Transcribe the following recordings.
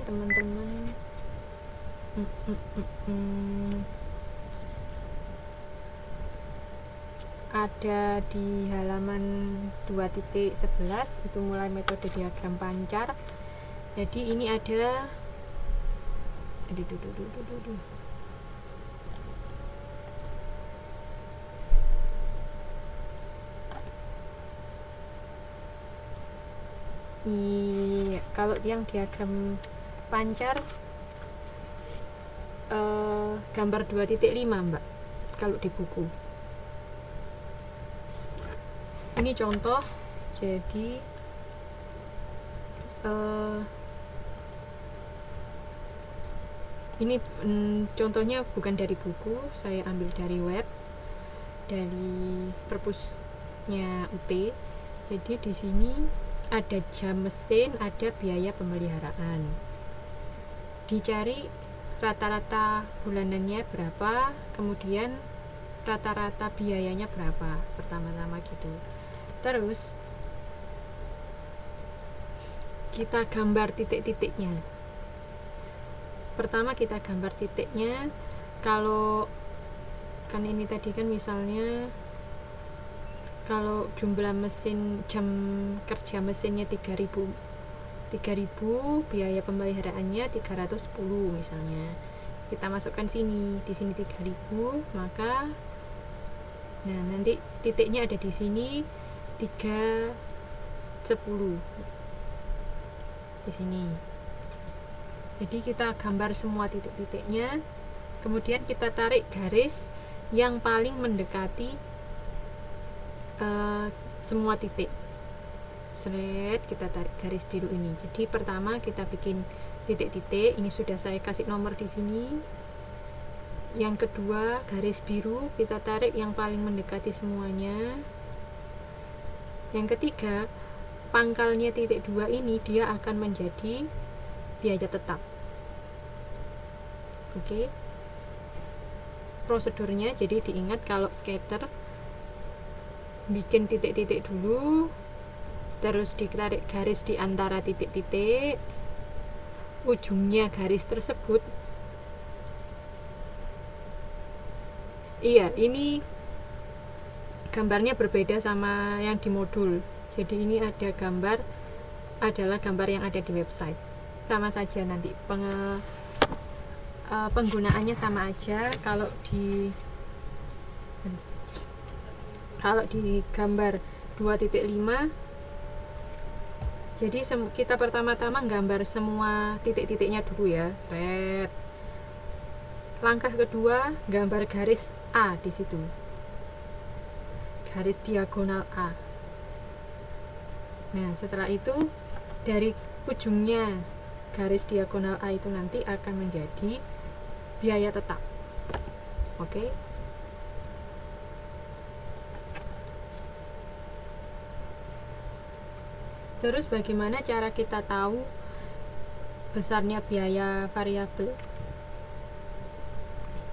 teman-teman. Ada di halaman 2.11 itu mulai metode diagram pancar. Jadi ini ada iya, kalau yang diagram pancar gambar 2.5 Mbak, kalau di buku. Ini contoh, jadi ini contohnya bukan dari buku, saya ambil dari web, dari perpusnya UT. Jadi di sini ada jam mesin, ada biaya pemeliharaan. Dicari rata-rata bulanannya berapa, kemudian rata-rata biayanya berapa pertama-tama gitu. Terus kita gambar titik-titiknya. Pertama kita gambar titiknya. Kalau kan ini tadi kan misalnya kalau jumlah mesin, jam kerja mesinnya 3000, biaya pemeliharaannya 310 misalnya. Kita masukkan sini, di sini 3000, maka nah nanti titiknya ada di sini 310 di sini. Jadi kita gambar semua titik-titiknya, kemudian kita tarik garis yang paling mendekati semua titik. Seret, kita tarik garis biru ini. Jadi pertama kita bikin titik-titik, ini sudah saya kasih nomor di sini. Yang kedua, garis biru kita tarik yang paling mendekati semuanya. Yang ketiga, pangkalnya titik 2 ini dia akan menjadi biaya tetap. Oke. Prosedurnya jadi diingat kalau scatter bikin titik-titik dulu, terus ditarik garis di antara titik-titik, ujungnya garis tersebut. Iya, ini gambarnya berbeda sama yang di modul. Jadi ini ada gambar, adalah gambar yang ada di website. Sama saja nanti penggunaannya sama aja. Kalau di gambar 2.5, jadi kita pertama-tama gambar semua titik-titiknya dulu ya. Seret. Langkah kedua, gambar garis A di situ. Garis diagonal A. Nah, setelah itu dari ujungnya garis diagonal A itu nanti akan menjadi biaya tetap. Oke. Terus bagaimana cara kita tahu besarnya biaya variabel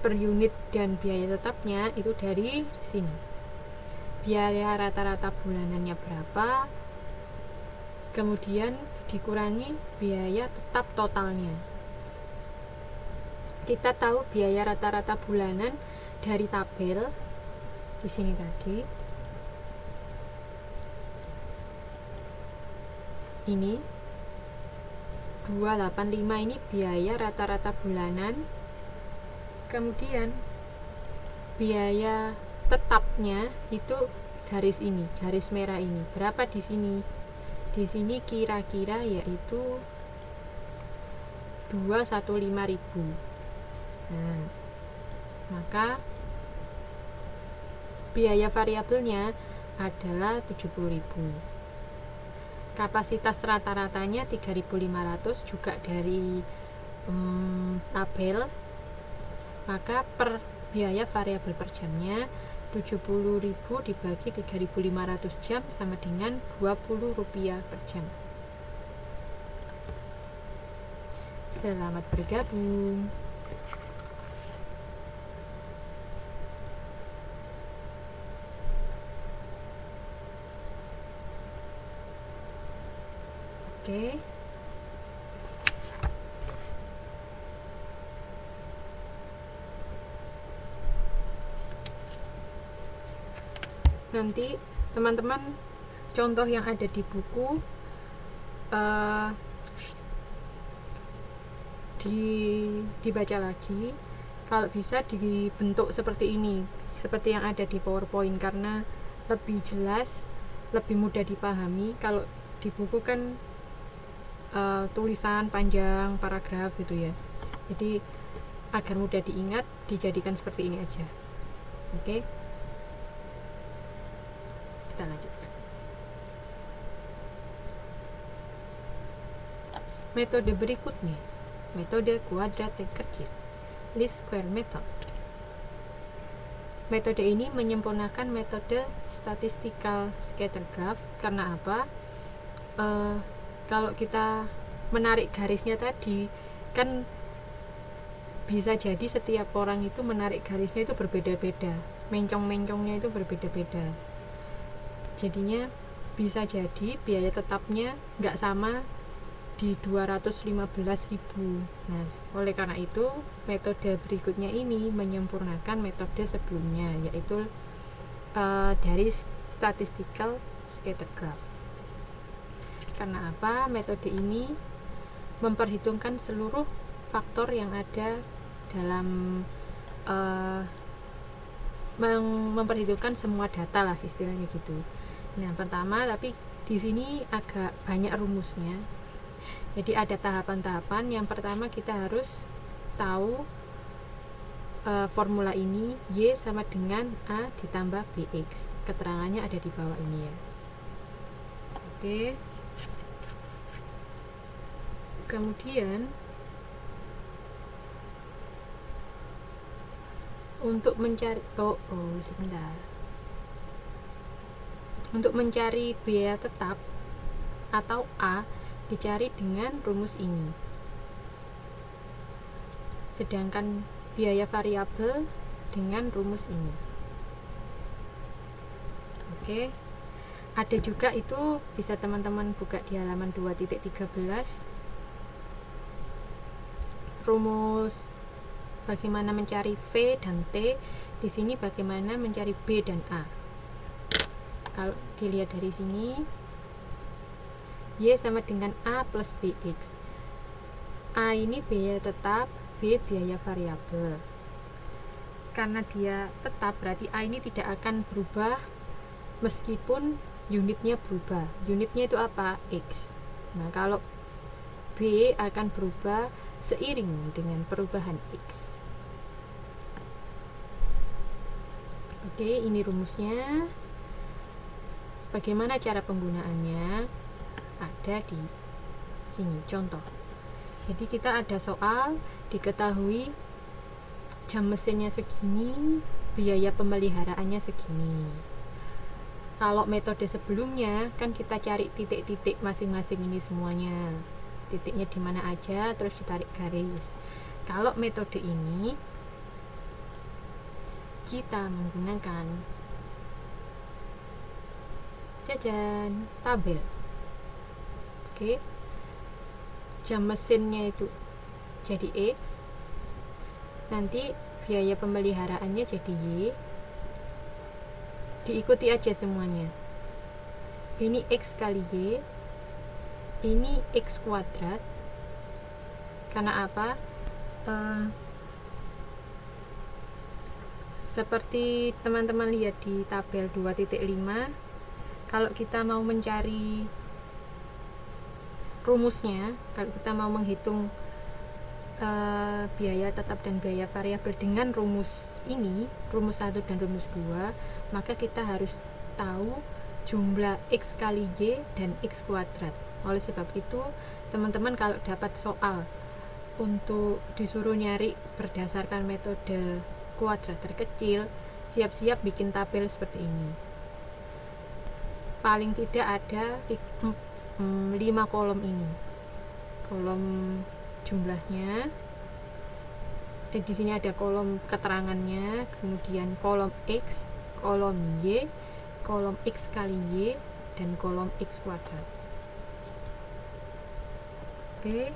per unit dan biaya tetapnya? Itu dari sini. Biaya rata-rata bulanannya berapa, kemudian dikurangi biaya tetap totalnya. Kita tahu biaya rata-rata bulanan dari tabel di sini tadi. Ini 285 ini biaya rata-rata bulanan. Kemudian biaya tetapnya itu garis ini, garis merah ini. Berapa di sini? Di sini kira-kira yaitu 215.000. Nah, maka biaya variabelnya adalah 70.000. Kapasitas rata-ratanya 3.500 juga dari tabel. Maka per biaya variabel per jamnya 70.000 dibagi 3.500 jam sama dengan Rp20 per jam. Selamat bergabung. Oke. nanti teman-teman contoh yang ada di buku dibaca lagi, kalau bisa dibentuk seperti ini, seperti yang ada di PowerPoint, karena lebih jelas, lebih mudah dipahami. Kalau di buku kan tulisan panjang, paragraf gitu ya, jadi agar mudah diingat dijadikan seperti ini aja. Oke, kita lanjutkan. Metode berikutnya, metode kuadrat yang kecil, least square method. Metode ini menyempurnakan metode statistical scatter graph. Karena apa? Kalau kita menarik garisnya tadi, kan bisa jadi setiap orang itu menarik garisnya itu berbeda-beda, mencong-mencongnya itu berbeda-beda. Jadinya bisa jadi biaya tetapnya nggak sama di 215.000. Nah, oleh karena itu metode berikutnya ini menyempurnakan metode sebelumnya, yaitu dari statistical scatter graph. Karena apa? Metode ini memperhitungkan seluruh faktor yang ada dalam memperhitungkan semua data lah, istilahnya gitu. Nah, pertama, tapi di sini agak banyak rumusnya. Jadi ada tahapan-tahapan. Yang pertama kita harus tahu formula ini, Y sama dengan A ditambah BX. Keterangannya ada di bawah ini ya. Oke. Kemudian untuk mencari sebentar. Untuk mencari biaya tetap atau A dicari dengan rumus ini. Sedangkan biaya variabel dengan rumus ini. Oke. Ada juga itu bisa teman-teman buka di halaman 2.13. Rumus bagaimana mencari V dan T. Di sini bagaimana mencari B dan A. Kalau dilihat dari sini, Y sama dengan A plus BX. A ini biaya tetap, B biaya variabel. Karena dia tetap, berarti A ini tidak akan berubah meskipun unitnya berubah. Unitnya itu apa? X. Nah, kalau B akan berubah seiring dengan perubahan X. Oke, ini rumusnya. Bagaimana cara penggunaannya? Ada di sini contoh. Jadi kita ada soal, diketahui jam mesinnya segini, biaya pemeliharaannya segini. Kalau metode sebelumnya kan kita cari titik-titik masing-masing ini semuanya, titiknya di mana aja, terus ditarik garis. Kalau metode ini kita menggunakan tabel. Oke. Jam mesinnya itu jadi X, nanti biaya pemeliharaannya jadi Y. Diikuti aja semuanya. Ini X kali Y, ini X kuadrat. Karena apa? Seperti teman-teman lihat di tabel 2.5, kalau kita mau mencari rumusnya, kalau kita mau menghitung biaya tetap dan biaya variabel dengan rumus ini, rumus 1 dan rumus 2, maka kita harus tahu jumlah X kali Y dan X kuadrat. Oleh sebab itu, teman-teman kalau dapat soal untuk disuruh nyari berdasarkan metode kuadrat terkecil, siap-siap bikin tabel seperti ini. Paling tidak ada 5 kolom ini. Kolom jumlahnya. Di sini ada kolom keterangannya, kemudian kolom X, kolom Y, kolom X kali Y, dan kolom X kuadrat. Oke.